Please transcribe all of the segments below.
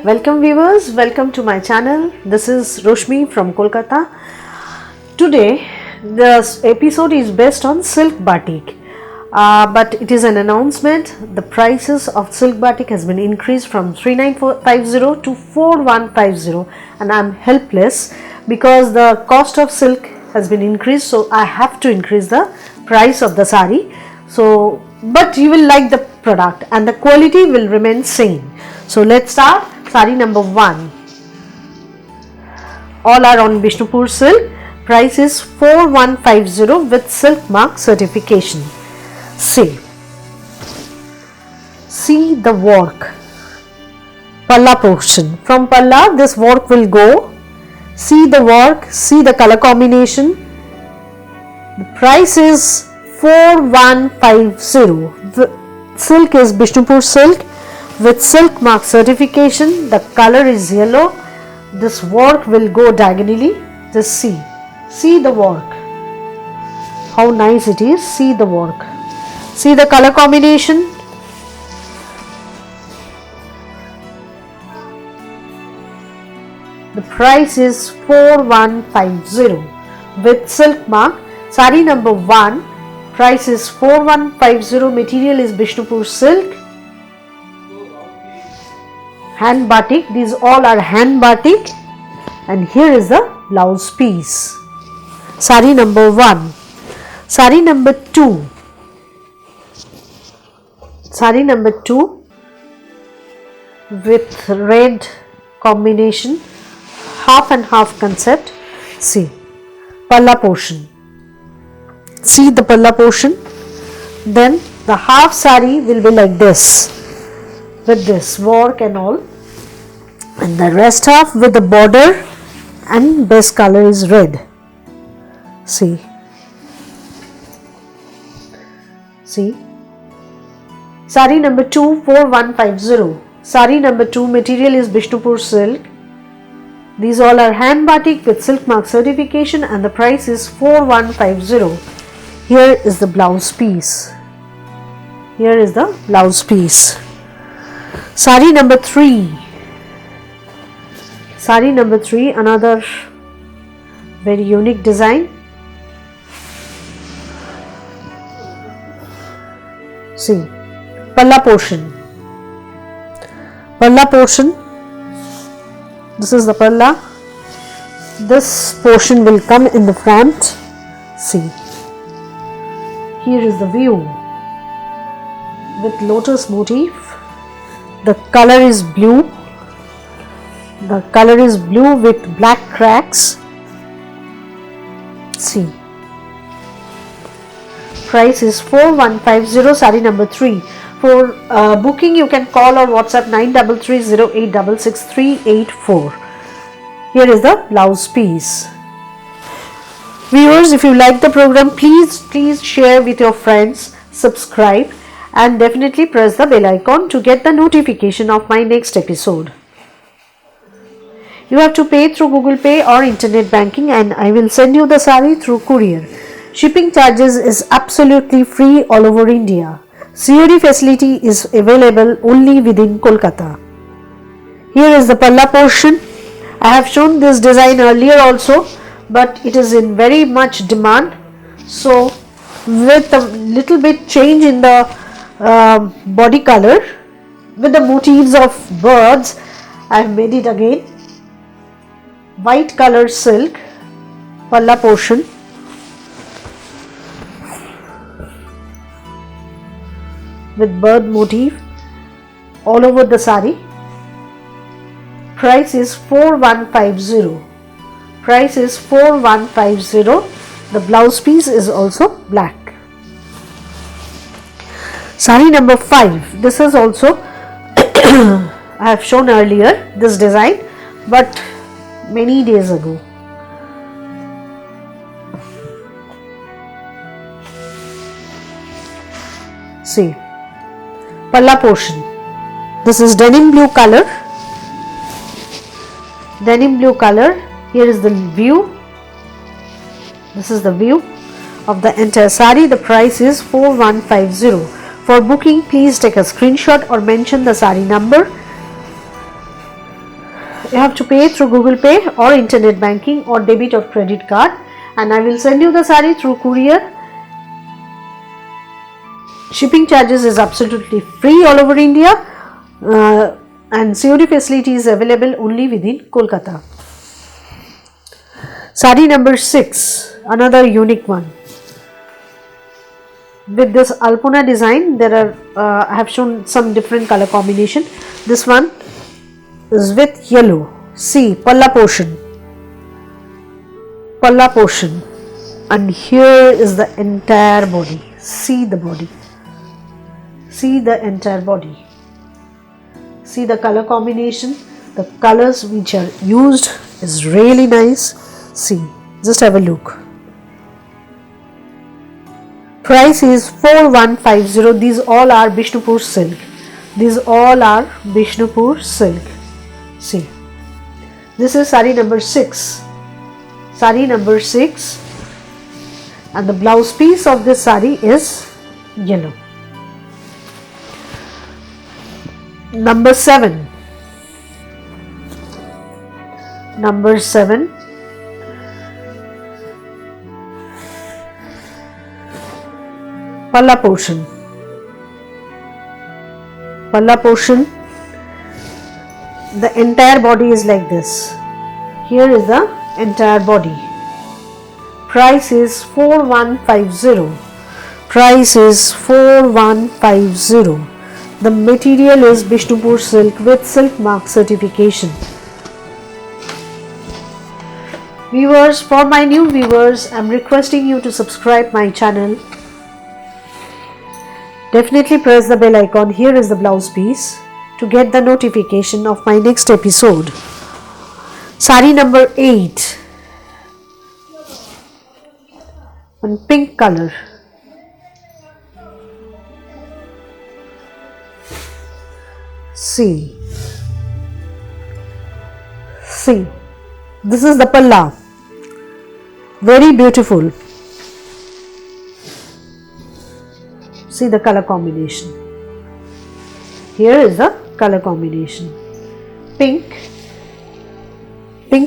Welcome viewers, welcome to my channel. This is Roshmi from Kolkata. Today this episode is based on silk batik, but it is an announcement. The prices of silk batik has been increased from 3950 to 4150 and I am helpless because the cost of silk has been increased, so I have to increase the price of the sari. So but you will like the product and the quality will remain same. So let's start. Sari number 1. All are on Bishnupur silk. Price is 4150 with silk mark certification. See the work. Palla portion. From Palla this work will go. See the work, see the color combination. The price is 4150. The silk is Bishnupur silk with silk mark certification. The color is yellow. This work will go diagonally. Just see the work, how nice it is. See the work, see the color combination. The price is 4150 with silk mark. Sari number 1. Price is 4150. Material is Bishnupur silk. Hand batik. These all are hand batik. And here is the blouse piece. Sari number 1. Sari number 2. Sari number 2 with red combination. Half and half concept. See Palla portion. See the Palla portion. Then the half sari will be like this with this work and all, and the rest half with the border and base color is red. See sari number 2 4150. Sari number 2 material is Bishnupur silk. These all are hand batik with silk mark certification and the price is 4150. Here is the blouse piece. Here is the blouse piece. Sari number 3. Sari number 3, another very unique design. See Palla portion. Palla portion. This is the Palla. This portion will come in the front. See, here is the view with lotus motif. The color is blue. The color is blue with black cracks. See, price is 4150. Sari number 3. For booking you can call or WhatsApp 9330866384. Here is the blouse piece. Viewers, if you like the program, please share with your friends, subscribe and definitely press the bell icon to get the notification of my next episode. You have to pay through Google Pay or internet banking and I will send you the sari through courier. Shipping charges is absolutely free all over India. COD facility is available only within Kolkata. Here is the Palla portion. I have shown this design earlier also, but it is in very much demand. So with a little bit change in the body color with the motifs of birds, I have made it again. White color silk, Palla portion. With bird motif all over the sari. Price is 4150. Price is 4150. The blouse piece is also black. Sari number 5. This is also I have shown earlier this design, but many days ago. See Palla portion. This is denim blue color. Denim blue color. Here is the view. This is the view of the entire sari. The price is 4150. For booking, please take a screenshot or mention the sari number. you have to pay through Google Pay or internet banking or debit or credit card, and I will send you the saree through courier. Shipping charges is absolutely free all over India, and COD facility is available only within Kolkata. Saree number 6, another unique one. With this Alpona design, there are I have shown some different color combination. This one is with yellow. See, palla portion, and here is the entire body. See the body. See the entire body. See the color combination. The colors which are used is really nice. See, just have a look. Price is 4150. These all are Bishnupur silk. See, this is saree number 6. And the blouse piece of this saree is yellow. Number 7. Palla portion. The entire body is like this. Here is the entire body. Price is 4150. The material is Bishnupur silk with silk mark certification. Viewers, for my new viewers, I am requesting you to subscribe my channel. Definitely press the bell icon. Here is the blouse piece to get the notification of my next episode. Saree number 8. In pink color. See, this is the palla. Very beautiful. See the color combination. Here is the color combination. Pink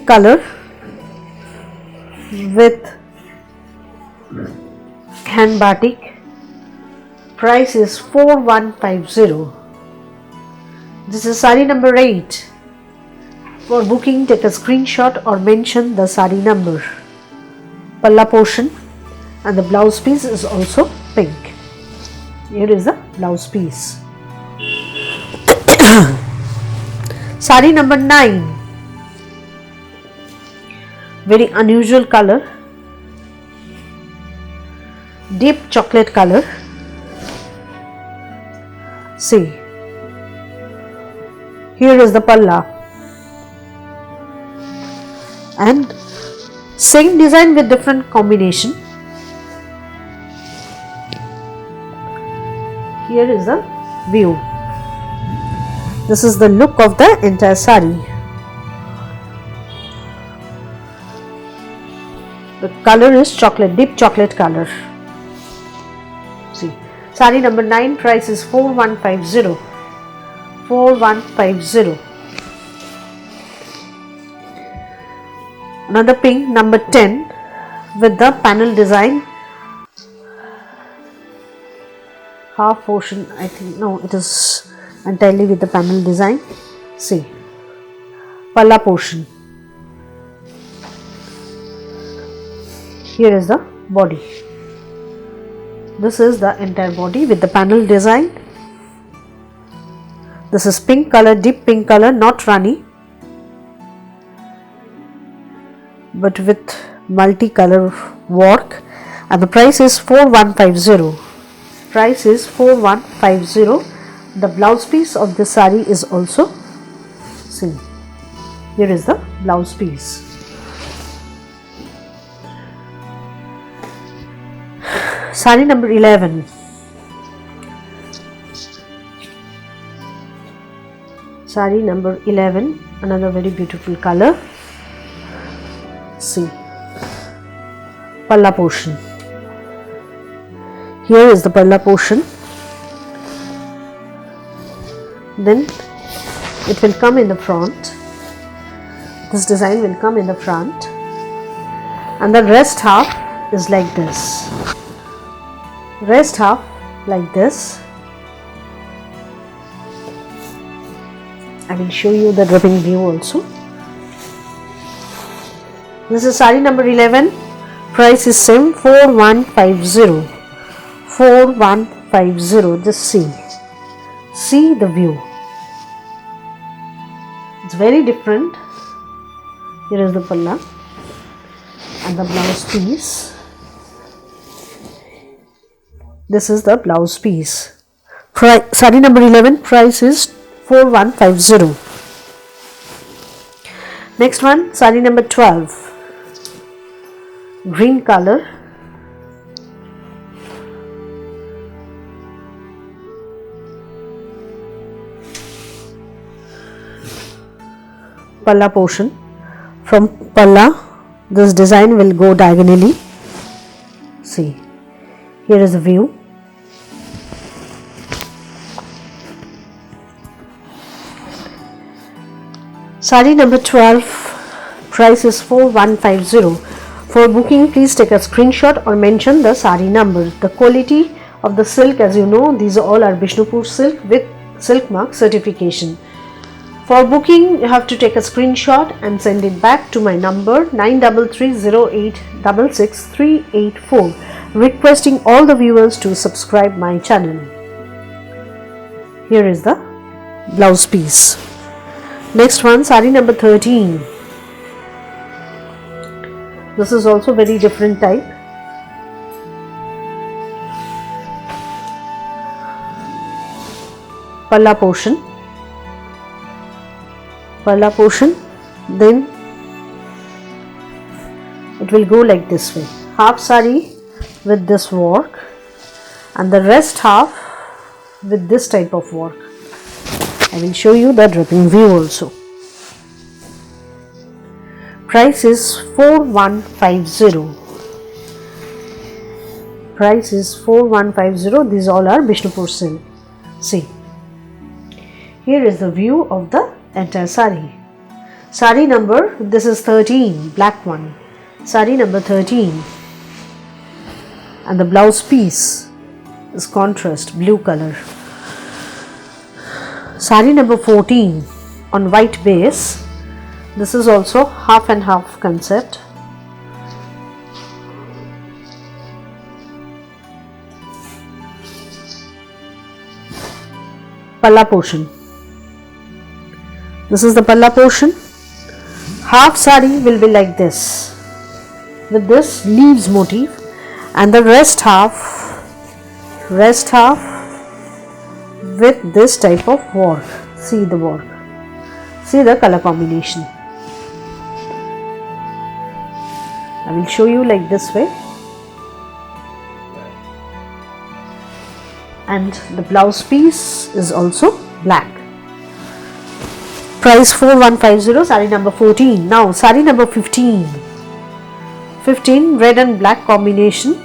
color with hand batik. Price is 4150. This is saree number 8. For booking, take a screenshot or mention the saree number. Palla portion, and the blouse piece is also pink. Here is the blouse piece. Saree number 9. Very unusual color. Deep chocolate color. See. Here is the palla. And same design with different combination. Here is the view. This is the look of the entire saree. The color is chocolate, deep chocolate color. See, saree number 9, price is 4150. 4150. Another pink, number 10, with the panel design. Half portion, I think, no, it is entirely with the panel design. See, palla portion. Here is the body. This is the entire body with the panel design. This is pink color, deep pink color, not Rani, but with multicolor work, and the price is 4150. Price is 4150. The blouse piece of the saree is also same. Here is the blouse piece. Saree number 11. Saree number 11, another very beautiful color. See, palla portion. Here is the palla portion. Then it will come in the front. This design will come in the front, and the rest half is like this. Rest half like this. I will show you the dripping view also. This is sari number 11. Price is same, 4150. 4150. Just see the view. It's very different. Here is the palla and the blouse piece. This is the blouse piece. Sari number 11. Price is 4150. Next one, sari number 12. Green color. Palla portion. From palla, this design will go diagonally. See, here is the view. Sari number 12, price is 4150. For booking, please take a screenshot or mention the sari number. The quality of the silk, as you know, these all are Bishnupur silk with silk mark certification. For booking, you have to take a screenshot and send it back to my number 9330866384, requesting all the viewers to subscribe my channel. Here is the blouse piece. Next one, sari number 13. This is also very different type. Palla portion. Palla portion. Then it will go like this way. Half sari with this work and the rest half with this type of work. I will show you the dripping view also. Price is 4150. Price is 4150. These all are Bishnupur silk. See, here is the view of the entire sari. Sari number, this is 13, black one. Sari number 13. And the blouse piece is contrast, blue color. Sari number 14 on white base. This is also half and half concept. Palla portion. This is the palla portion. Half sari will be like this with this leaves motif, and the rest half with this type of work. See the work. See the color combination. I will show you like this way. And the blouse piece is also black. Price 4150, sari number 14. Now sari number 15. 15, red and black combination.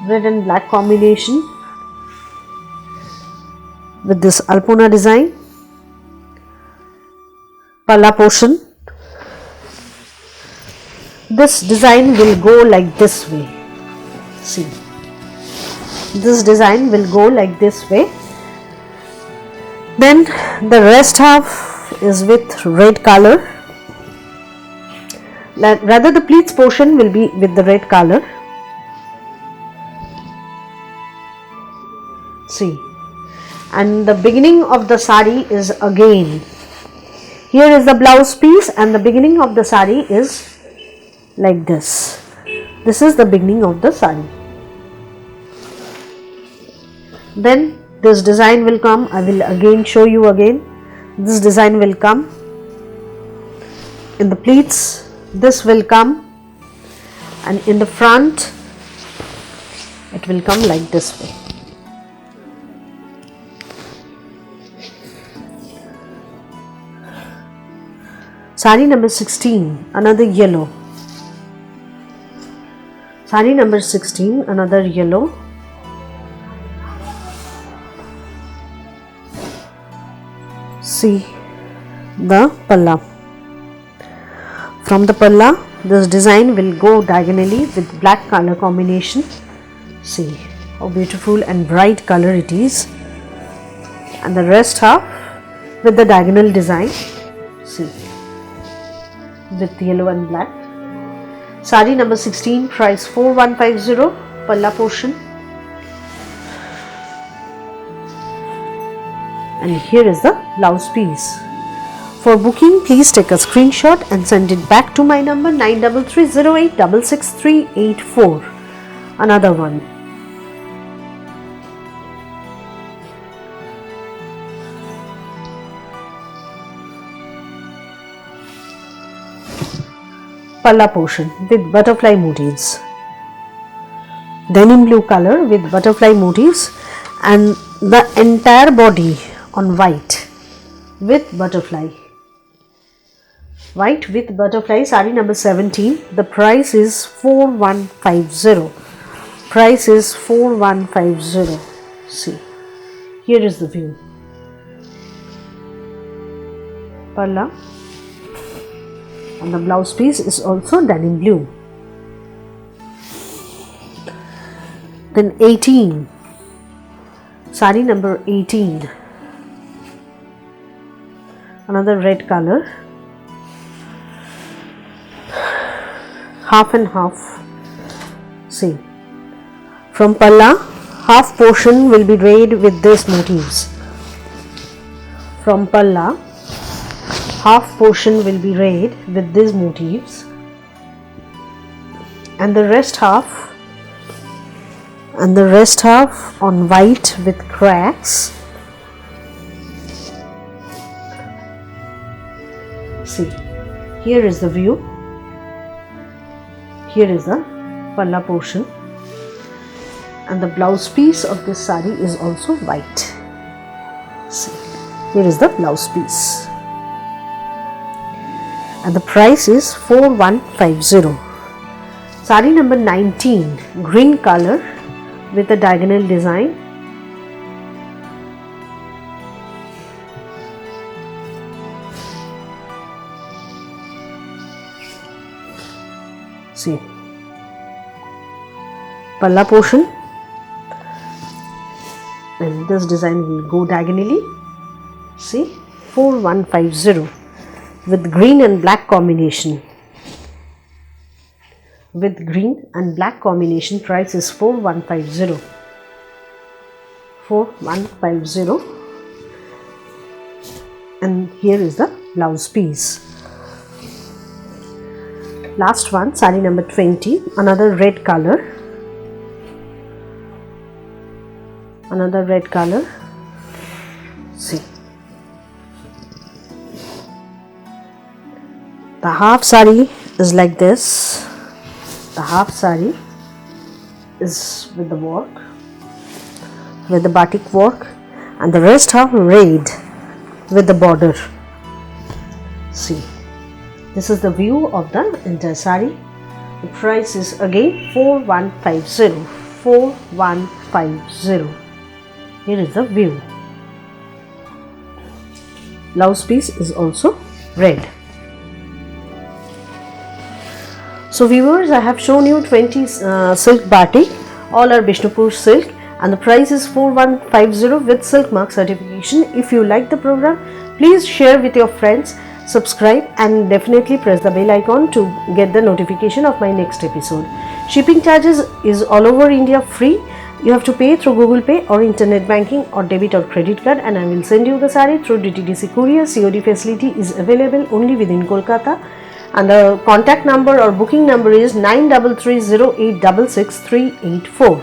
Red and black combination with this Alpona design. Palla portion. This design will go like this way. See, this design will go like this way. Then the rest half is with red color. Rather, the pleats portion will be with the red color. See, and the beginning of the sari is again. Here is the blouse piece, and the beginning of the sari is like this. This is the beginning of the sari. Then this design will come. I will again show you again. This design will come in the pleats. This will come, and in the front it will come like this way. Sari number 16, another yellow. Sari number 16, another yellow. See the palla. From the palla, this design will go diagonally with black color combination. See how beautiful and bright color it is, and the rest half with the diagonal design. See, with yellow and black. Sari number 16, price 4150, palla portion. And here is the blouse piece. For booking, please take a screenshot and send it back to my number 9330866384. Another one. Palla portion with butterfly motifs. Denim blue color with butterfly motifs, and the entire body on white with butterfly. White with butterfly, sari number 17. The price is 4150. Price is 4150. See, here is the view. Palla, and the blouse piece is also denim blue. Then 18, sari number 18. Another red color, half and half. See, from palla, half portion will be rayed with these motifs. From palla, half portion will be rayed with these motifs, and the rest half on white with cracks. See, here is the view. Here is the palla portion, and the blouse piece of this sari is also white. See, here is the blouse piece, and the price is 4150. Sari number 19, green color with a diagonal design. See, palla portion, and this design will go diagonally. See, 4150 with green and black combination. With green and black combination, price is 4150. 4150, and here is the blouse piece. Last one, sari number 20, another red color. Another red color. See, the half sari is like this. The half sari is with the work, with the batik work, and the rest half rayed with the border. See, this is the view of the entire sari. The price is again 4150. 4150. Here is the view. Blouse piece is also red. So viewers, I have shown you 20 silk batik. All are Bishnupur silk, and the price is 4150 with silk mark certification. If you like the program, please share with your friends, subscribe, and definitely press the bell icon to get the notification of my next episode. Shipping charges is all over India free. You have to pay through Google Pay or internet banking or debit or credit card, and I will send you the sari through DTDC courier. COD facility is available only within Kolkata, and the contact number or booking number is 9330866384.